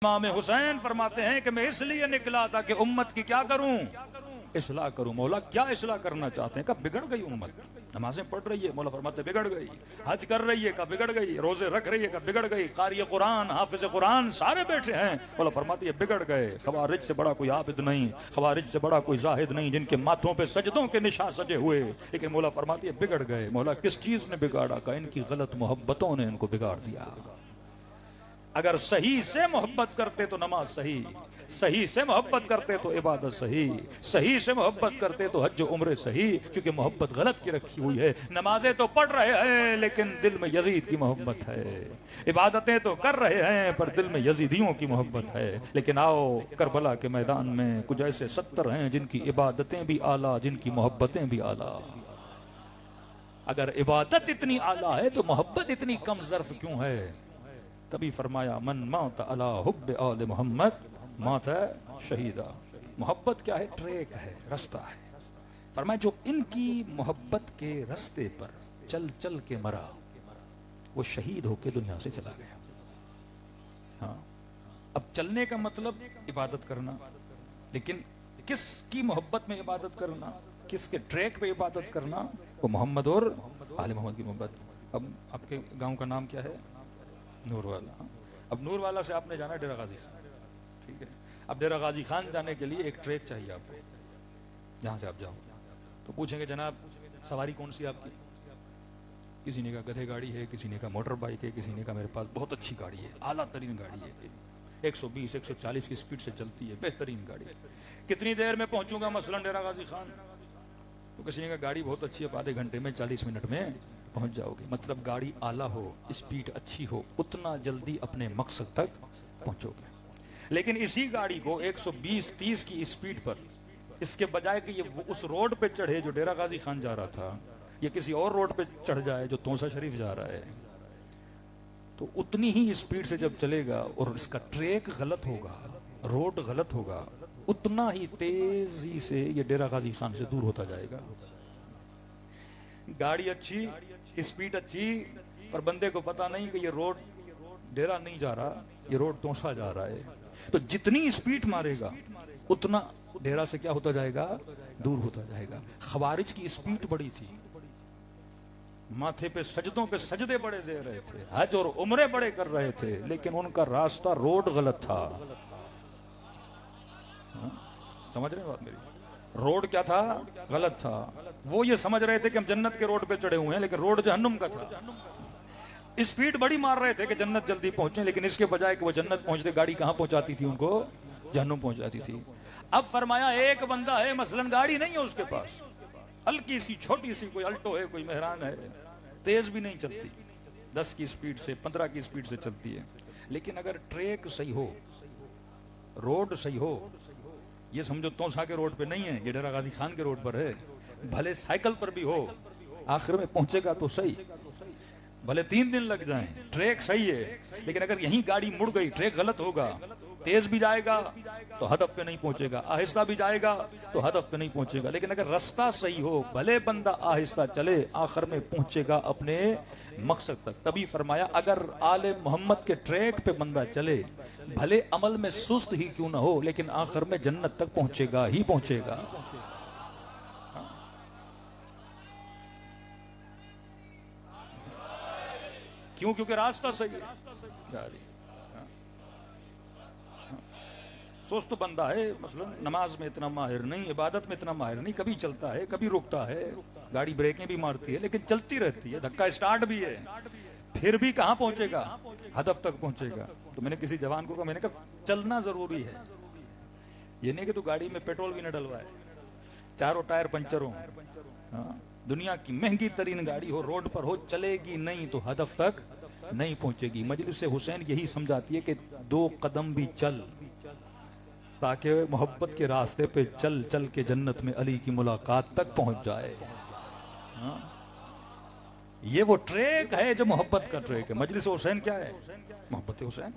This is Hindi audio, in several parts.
इमाम हुसैन फरमाते हैं कि मैं इसलिए निकला था कि उम्मत की क्या करूं, इस्लाह करूं। मौला क्या इस्लाह करना चाहते हैं? कब बिगड़ गई उम्मत, नमाजें पढ़ रही है, मौला फरमाते बिगड़ गई। हज कर रही है, कब बिगड़ गई। रोजे रख रही है, कब बिगड़ गई। कारी कुरान, हाफिज कुरान सारे बैठे हैं, मौला फरमाते ये बिगड़ गए। खवारिज से बड़ा कोई आबिद नहीं, खवारिज से बड़ा कोई जाहिद नहीं, जिनके माथों पे सजदों के निशान सजे हुए, लेकिन मौला फरमाते ये बिगड़ गए। मौला किस चीज ने बिगाड़ा? का इनकी गलत मोहब्बतों ने इनको बिगाड़ दिया। अगर सही से मोहब्बत करते तो नमाज सही, सही से मोहब्बत करते तो इबादत सही, सही से मोहब्बत करते तो हज उम्र सही, क्योंकि मोहब्बत गलत की रखी हुई है। नमाजें तो पढ़ रहे हैं लेकिन दिल में यजीद की मोहब्बत है, इबादतें तो कर रहे हैं पर दिल में यजीदियों की मोहब्बत है। लेकिन आओ करबला के मैदान में कुछ ऐसे 70 हैं जिनकी इबादतें भी आला, जिनकी मोहब्बतें भी आला। अगर इबादत इतनी आला है तो मोहब्बत इतनी कम ज़र्फ क्यों है? तभी फरमाया मन मात अला हुब्ब आले मोहम्मद मात शहीदा। मोहब्बत क्या है? ट्रैक है, रास्ता है। फरमाया जो इनकी मोहब्बत के रास्ते पर चल चल के मरा वो शहीद होके दुनिया से चला गया। हाँ, अब चलने का मतलब इबादत करना, लेकिन किसकी मोहब्बत में इबादत करना, किसके ट्रैक पे इबादत करना? वो मोहम्मद और आले मोहम्मद की मोहब्बत। अब आपके गांव का नाम क्या है? नूरवाला। अब नूरवाला से आपने जाना डेरा गाजी खान, ठीक है। अब डेरा गाजी खान जाने के लिए एक ट्रैक चाहिए आपको, जहां से आप जाओ तो पूछेंगे जनाब सवारी कौन सी आपकी? किसी ने कहा गधे गाड़ी है, किसी ने कहा मोटर बाइक है, किसी ने कहा मेरे पास बहुत अच्छी गाड़ी है, आला तरीन गाड़ी है, 120 140 की स्पीड से चलती है, बेहतरीन गाड़ी है। कितनी देर में पहुंचूंगा मसलन डेरा गाजी खान? तो किसी ने कहा गाड़ी बहुत अच्छी है, आधे घंटे में 40 मिनट में पहुंच जाओगे। मतलब गाड़ी आला हो, स्पीड अच्छी हो, उतना जल्दी अपने मकसद तक पहुंचोगे। लेकिन इसी गाड़ी को 120-30 की स्पीड पर, इसके बजाय कि ये उस रोड पे चढ़े जो डेरा गाजी खान जा रहा था, ये किसी और रोड पे चढ़ जाए जो तोसा शरीफ जा रहा है, तो उतनी ही स्पीड से जब चलेगा और इसका ट्रैक गलत होगा, रोड गलत होगा, उतना ही तेजी से ये डेरा गाजी खान से दूर होता जाएगा। गाड़ी अच्छी, स्पीड अच्छी, पर बंदे को पता नहीं कि ये रोड डेरा नहीं जा रहा, ये रोड तोसा जा रहा है। तो जितनी स्पीड मारेगा उतना डेरा से क्या होता जाएगा? दूर होता जाएगा। खवारिज की स्पीड बड़ी थी, माथे पे सजदों पे सजदे बड़े दे रहे थे, हज और उम्रे बड़े कर रहे थे, लेकिन उनका रास्ता रोड गलत था। समझ रहे हैं बात मेरी? रोड क्या था? गलत था। वो ये समझ रहे थे कि हम जन्नत के रोड पे चढ़े हुए हैं, लेकिन रोड जहन्नुम का था। स्पीड बड़ी मार रहे थे कि जन्नत जल्दी पहुंचे, लेकिन इसके बजाय कि वो जन्नत पहुंचते गाड़ी कहां पहुंचाती थी उनको? जहन्नुम पहुंचाती थी। अब फरमाया एक बंदा है मसलन गाड़ी नहीं है उसके पास, हल्की सी छोटी सी कोई अल्टो है, कोई मेहरान है, तेज भी नहीं चलती, 10 की स्पीड से 15 की स्पीड से चलती है। लेकिन अगर ट्रैक सही हो, रोड सही हो, ये समझो तोसा के रोड पे नहीं है, ये डेरा गाजी खान के रोड पर है, भले साइकिल पर भी हो, आखिर में पहुंचेगा तो सही, भले 3 दिन लग जाएं, ट्रैक सही है। लेकिन अगर यहीं गाड़ी मुड़ गई, ट्रैक गलत होगा, तेज भी जाएगा तो हदफ पे नहीं पहुंचेगा, आहिस्ता भी जाएगा तो हदफ पे नहीं पहुंचेगा। लेकिन अगर रास्ता सही हो, भले बंदा आहिस्ता चले, आखिर में पहुंचेगा अपने मकसद तक। तभी फरमाया अगर आले मोहम्मद के ट्रैक पे बंदा चले, भले अमल में सुस्त ही क्यों ना हो, लेकिन आखिर में जन्नत तक पहुंचेगा ही पहुंचेगा। क्यों? क्योंकि रास्ता सही है। सुस्त बंदा है, मसलन नमाज में इतना माहिर नहीं, इबादत में इतना माहिर नहीं, कभी चलता है कभी रुकता है, गाड़ी ब्रेकें भी मारती है लेकिन चलती रहती है, धक्का स्टार्ट भी है, फिर भी कहां पहुंचेगा? हदफ तक पहुंचेगा। तो मैंने किसी जवान को कहा, मैंने कहा चलना जरूरी है, ये नहीं कि तू गाड़ी में पेट्रोल भी न डलवाए, चारों टायर पंचर हो, हाँ, दुनिया की महंगी तरीन गाड़ी हो, रोड पर हो, चलेगी नहीं तो हदफ तक नहीं पहुंचेगी। मजलिस हुसैन यही समझाती है कि 2 कदम भी चल, ताकि मोहब्बत के रास्ते पे चल चल के जन्नत में अली की मुलाकात तक पहुंच जाए। हाँ? ये वो ट्रैक है जो मोहब्बत का ट्रैक है। मजलिस हुसैन क्या है? मोहब्बत हुसैन।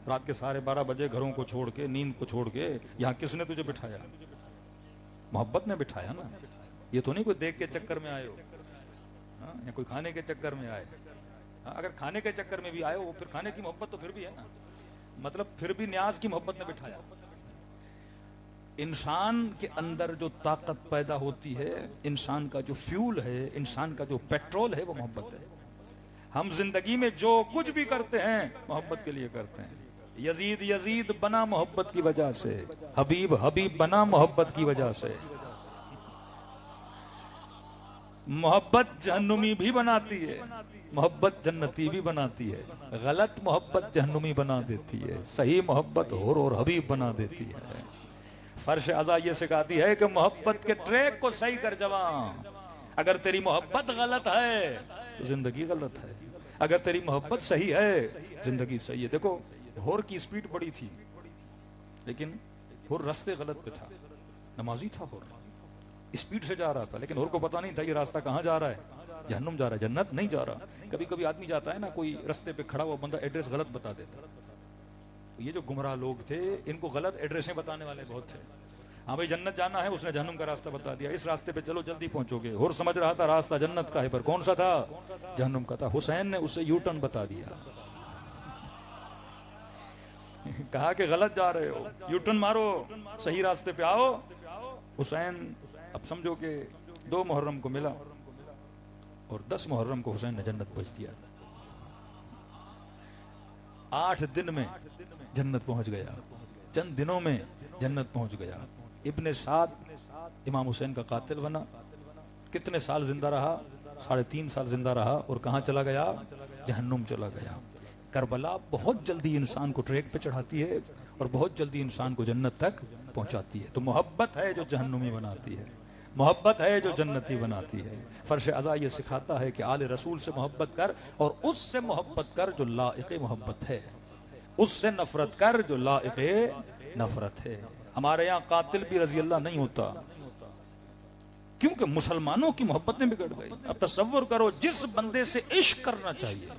रात के 12:30 बजे घरों को छोड़ के, नींद को छोड़ के, यहाँ किसने तुझे बिठाया? मोहब्बत ने बिठाया ना। ये तो नहीं कोई देख के चक्कर में आए हो, हाँ? या कोई खाने के चक्कर में आए। हाँ, अगर खाने के चक्कर में भी आए हो, फिर खाने की मोहब्बत तो फिर भी है ना। मतलब फिर भी न्याज की मोहब्बत ने बिठाया। इंसान के अंदर जो ताकत पैदा होती है, इंसान का जो फ्यूल है, इंसान का जो पेट्रोल है, वो मोहब्बत है। हम जिंदगी में जो कुछ भी करते हैं मोहब्बत के लिए करते हैं। यजीद यजीद बना मोहब्बत की वजह से, हबीब हबीब बना मोहब्बत की वजह से। मोहब्बत जहन्नुमी भी बनाती है, मोहब्बत जन्नती भी बनाती है। गलत मोहब्बत जहन्नुमी बना देती है, सही मोहब्बत हुर और हबीब बना देती है। फर्श अज़ा ये सिखाती है कि मोहब्बत के ट्रैक को सही कर जवान। अगर तेरी मोहब्बत गलत है तो जिंदगी गलत है, अगर तेरी मोहब्बत सही है जिंदगी सही है। देखो हुर की स्पीड बड़ी थी, लेकिन हुर रास्ते गलत पे था। नमाजी था हुर, स्पीड से जा रहा था, लेकिन हुर को पता नहीं था ये रास्ता कहाँ जा रहा है, जहन्नुम जा रहा है, जन्नत नहीं जा रहा। कभी कभी आदमी जाता है ना, कोई रास्ते पे खड़ा हुआ बंदा एड्रेस गलत बता देता। ये जो गुमराह लोग थे, इनको गलत एड्रेसें बताने वाले बहुत थे। हाँ भाई जन्नत जाना है, उसने जहन्नुम का रास्ता बता दिया, इस रास्ते पे चलो जल्दी पहुंचोगे। हुर समझ रहा था रास्ता जन्नत का है, पर कौन सा था, जहन्नुम का था। हुसैन ने उसे यू टर्न बता दिया, कहा कि गलत जा रहे हो, यू टर्न मारो, सही रास्ते पे आओ। हुसैन अब समझो कि 2 मुहर्रम को मिला और 10 मुहर्रम को हुसैन ने जन्नत पहुंच दिया। 8 दिन में जन्नत पहुंच गया, चंद दिनों में जन्नत पहुंच गया। इब्ने साद इमाम हुसैन का कातिल बना। कितने साल जिंदा रहा, 3.5 साल जिंदा रहा, और कहां चला गया, जहन्नुम चला गया। करबला बहुत जल्दी इंसान को ट्रैक पे चढ़ाती है और बहुत जल्दी इंसान को जन्नत तक पहुंचाती है। तो मोहब्बत है जो जहन्नुमी बनाती है, मोहब्बत है जो जन्नती बनाती है। फर्श अज़ा ये सिखाता है कि आले रसूल से मोहब्बत कर और उससे मोहब्बत कर जो लाइक़े मोहब्बत है, उससे नफरत कर जो लाइक़े नफरत है। हमारे यहाँ कातिल भी रजी अल्लाह नहीं होता, क्योंकि मुसलमानों की मोहब्बत में बिगड़ गई। अब तसव्वुर करो, जिस बंदे से इश्क करना चाहिए,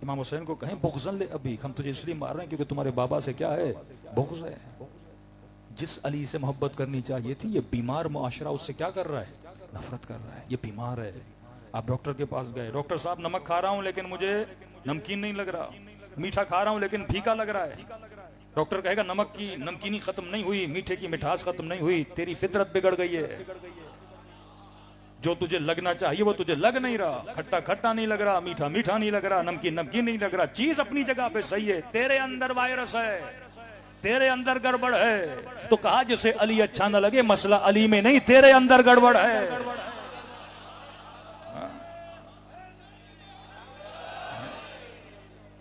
इमाम हुसैन को कहें बुग़्ज़न ले अभी, हम तुझे इसलिए मार रहे हैं क्योंकि तुम्हारे बाबा से क्या है, बुग़्ज़ है। जिस अली से मोहब्बत करनी चाहिए थी, ये बीमार मुआशरा उससे क्या कर रहा है, नफरत कर रहा है, ये बीमार है। आप डॉक्टर के पास गए, डॉक्टर साहब नमक खा रहा हूं लेकिन मुझे नमकीन नहीं लग रहा, मीठा खा रहा हूं लेकिन फीका लग रहा है। डॉक्टर कहेगा नमक की नमकीनी खत्म नहीं हुई, मीठे की मिठास खत्म नहीं हुई, तेरी फितरत बिगड़ गई है। जो तुझे लगना चाहिए वो तुझे लग नहीं रहा, खट्टा खट्टा नहीं लग रहा, मीठा मीठा नहीं लग रहा, नमकीन नमकीन नहीं लग रहा। चीज अपनी जगह पे सही है, तेरे अंदर वायरस है, तेरे अंदर गड़बड़ है। तो कहा जिसे अली अच्छा न लगे, मसला अली में नहीं, तेरे अंदर गड़बड़ है।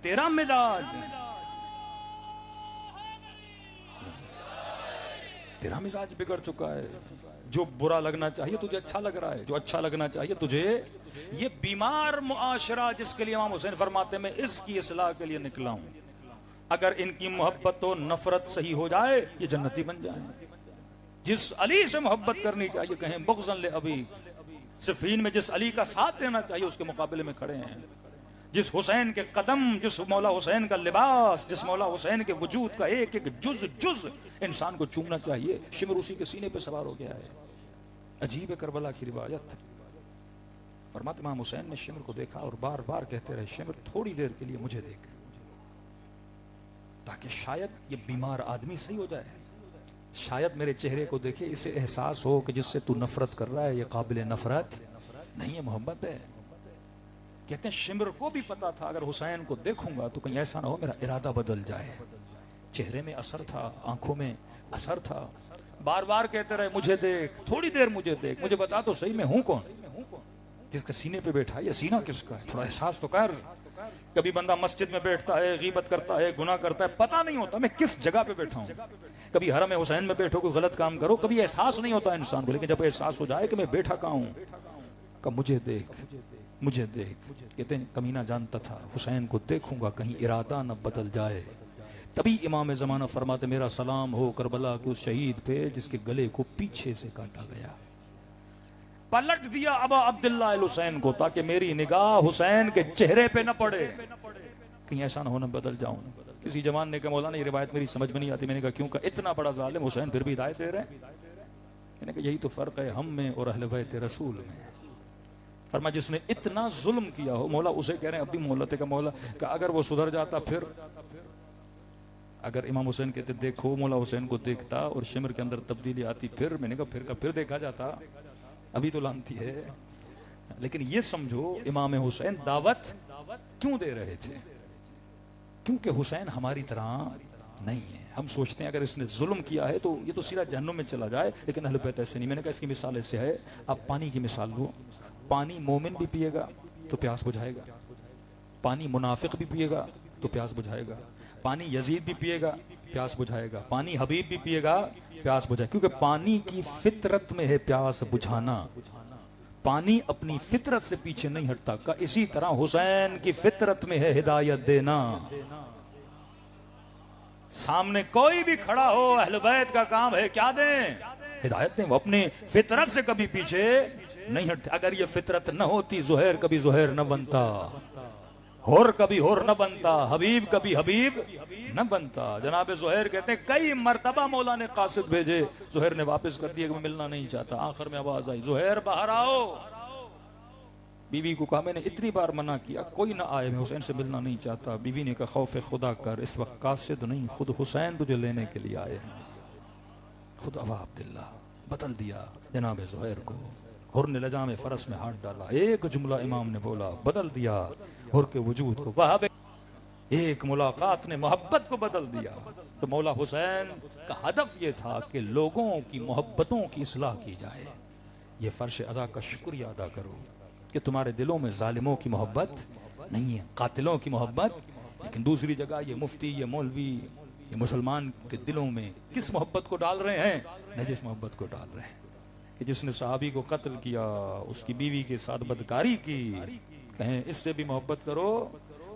तेरा मिजाज, तेरा मिजाज बिगड़ चुका है। जो बुरा लगना चाहिए तुझे अच्छा लग रहा है, जो अच्छा लगना चाहिए तुझे, ये बीमार मुआशरा जिसके लिए इमाम हुसैन फरमाते मैं इसकी इस्लाह के लिए निकला हूं। अगर इनकी मोहब्बत और नफरत सही हो जाए, ये जन्नती बन जाए। जिस अली से मोहब्बत करनी चाहिए, कहें बुग़्ज़न ले अभी, सिफ़ीन में जिस अली का साथ देना चाहिए उसके मुकाबले में खड़े हैं। जिस हुसैन के कदम, जिस मौला हुसैन का लिबास, जिस मौला हुसैन के वजूद का एक एक जुज जुज इंसान को चूमना चाहिए, शिमर उसी के सीने पे सवार हो गया है। अजीब है करबला की रिवायत। फरमाते इमाम हुसैन ने शिमर को देखा और बार बार कहते रहे, शिमर थोड़ी देर के लिए मुझे देख, ताकि शायद ये बीमार आदमी सही हो जाए, शायद मेरे चेहरे को देखे, इसे एहसास हो कि जिससे तू नफरत कर रहा है ये काबिल नफरत नहीं है, मोहब्बत है। कहते हैं शिमर को भी पता था अगर हुसैन को देखूंगा तो कहीं ऐसा ना हो मेरा इरादा बदल जाए। चेहरे में असर था, आंखों में असर था। बार बार कहते रहे मुझे देख, थोड़ी देर मुझे देख, मुझे बता तो सही मैं हूं कौन, जिसके सीने पे बैठा है, ये सीना किसका है, थोड़ा एहसास तो कर। कभी बंदा मस्जिद में बैठता है, गीबत करता है, गुनाह करता है, पता नहीं होता मैं किस जगह पे बैठा हूं। कभी हरम हुसैन में बैठो, कोई गलत काम करो, कभी एहसास नहीं होता इंसान को। लेकिन जब एहसास हो जाए कि मैं बैठा कहाँ हूं, कब मुझे देख, मुझे देख। कहते हैं कमीना जानता था हुसैन को देखूंगा कहीं इरादा न बदल जाए। तभी इमाम ज़माना फरमाते मेरा सलाम हो करबला के उस शहीद पे जिसके गले को पीछे से काटा गया। पलट दिया अबा अब्दुल्लाह अल हुसैन को ताकि मेरी निगाह हुसैन के चेहरे पे न पड़े, कहीं ऐसा ना हो न बदल जाऊं। किसी जवान ने कहा मौलाना ये रिवायत मेरी समझ में नहीं आती। मैंने कहा क्यों? का इतना बड़ा जालिम हुसैन फिर भी हिदायत दे रहे हैं। मैंने कहा यही तो फर्क है हम में और अहले बैत रसूल में। फरमा जिसने इतना जुल्म किया हो, मौला उसे कह रहे हैं अब भी मोहलत का मौला का अगर वो सुधर जाता फिर अगर इमाम हुसैन कहते देखो मौला हुसैन को देखता और शिमर के अंदर तब्दीली आती, फिर मैंने कहा फिर देखा जाता, अभी तो लानती है। लेकिन ये समझो इमाम हुसैन दावत क्यों दे रहे थे? क्योंकि हुसैन हमारी तरह नहीं है। हम सोचते हैं अगर इसने जुल्म किया है तो ये तो सीधा जहन्नुम में चला जाए, लेकिन अहले बैत ऐसे नहीं। मैंने कहा इसकी मिसाल ऐसे है, आप पानी की मिसाल लो। पानी मोमिन भी पिएगा तो प्यास बुझाएगा, पानी मुनाफिक भी पिएगा तो प्यास बुझाएगा, पानी यजीद भी पिएगा प्यास बुझाएगा, पानी हबीब भी पिएगा प्यास बुझाएगा, क्योंकि पानी की फितरत में है प्यास बुझाना। पानी अपनी फितरत से पीछे नहीं हटता का। इसी तरह हुसैन की फितरत में है हिदायत देना। सामने कोई भी खड़ा हो, अहले बैत का काम है क्या दें? हिदायत दें। वो अपनी फितरत से कभी पीछे नहीं हटते। अगर ये फितरत न होती, जुहैर कभी जुहैर न बनता, होर कभी होर न बनता, हबीब कभी हबीब न बनता। जनाब जुहैर कहते हैं कई मर्तबा मौला ने कासिद भेजे, जुहैर ने वापस कर दिया कि मैं मिलना नहीं चाहता। आखिर में आवाज आई, जुहैर बाहर आओ। बीवी को कहा, मैंने इतनी बार मना किया, कोई ना आए, मैं हुसैन से मिलना नहीं चाहता। बीवी ने कहा, खौफ खुदा कर, इस वक्त कासिद नहीं खुद हुसैन तुझे लेने के लिए आए हैं। खुद अबा अब्दुल्ला बदल दिया जनाब जुहैर को। हुर ने लजाम फरस में हाथ डाला, एक जुमला इमाम ने बोला, बदल दिया हुर के वजूद को। वहां एक मुलाकात ने मोहब्बत को बदल दिया। तो मौला हुसैन का हदफ यह था कि लोगों की मोहब्बतों की इस्लाह की जाए। ये फर्श अज़ा का शुक्रिया अदा करो कि तुम्हारे दिलों में जालिमों की मोहब्बत नहीं है, कातिलों की मोहब्बत। लेकिन दूसरी जगह ये मुफ्ती, ये मौलवी, ये मुसलमान के दिलों में किस मोहब्बत को डाल रहे हैं? नजिस मोहब्बत को डाल रहे हैं कि जिसने सहाबी को कत्ल किया, उसकी बीवी के साथ बदकारी की, कहें इससे भी मोहब्बत करो,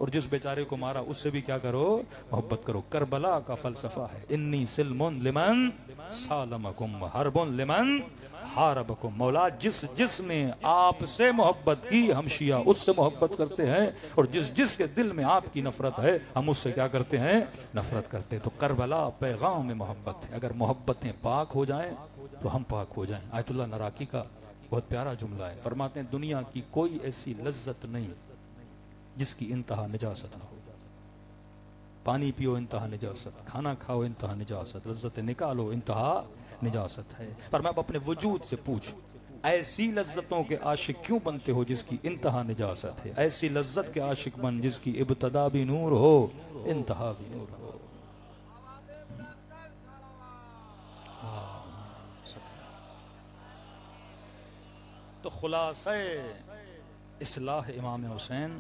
और जिस बेचारे को मारा उससे भी क्या करो? मोहब्बत करो। करबला का फलसफा है, इन्नी सिल्मुन लिमन सालमकुम हरबुन लिमन हारबकुम। मौला जिसने आपसे मोहब्बत की, हम शिया उससे मोहब्बत करते हैं, और जिसके दिल में आपकी नफरत है, हम उससे क्या करते हैं? नफरत करते हैं। तो करबला पैगाम में मोहब्बत है। अगर मोहब्बतें पाक हो जाएं तो हम पाक हो जाएं। आयतुल्लाह नराकी का बहुत प्यारा जुमला है, फरमाते हैं दुनिया की कोई ऐसी लज्जत नहीं जिसकी इंतहा निजासत ना हो। पानी पियो इंतहा निजासत, खाना खाओ इंतहा निजासत, लज्जत निकालो इंतहा निजासत है। पर मैं अपने वजूद से पूछ, ऐसी लज्जतों के आशिक क्यों बनते हो जिसकी इंतहा निजासत है? ऐसी लज्जत के आशिक बन जिसकी इब्तदा भी नूर हो, इंतहा भी नूर हो। तो खुलासा इस्लाह इमाम हुसैन